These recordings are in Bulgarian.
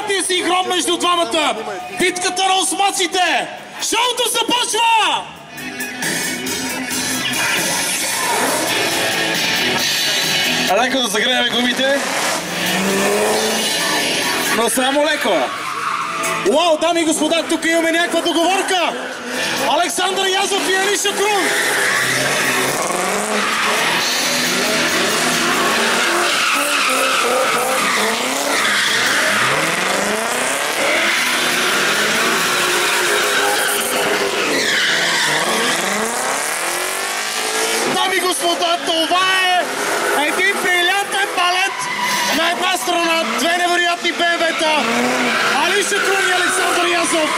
невероятния синхрон между двамата. Битката на осмаците. Шоуто започва! Леко да загреем гумите. Но само леко. Уау, дами и господа, тук имаме някаква договорка. Александър Язов и Алиша Крун. Дами и господа, това е един брилянтен балет на една страна, две невероятни БМВ-та. Алиша Крун и Александър Язов.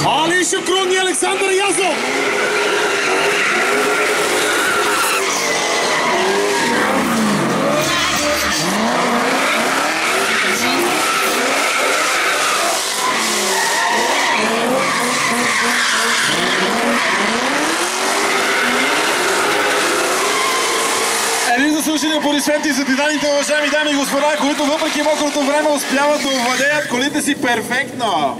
Алиша Крун и Александър Язов. Едни заслужени аплодисменти за титаните, уважаеми дами и господа, които въпреки мокрото време успяват да овладеят колите си перфектно.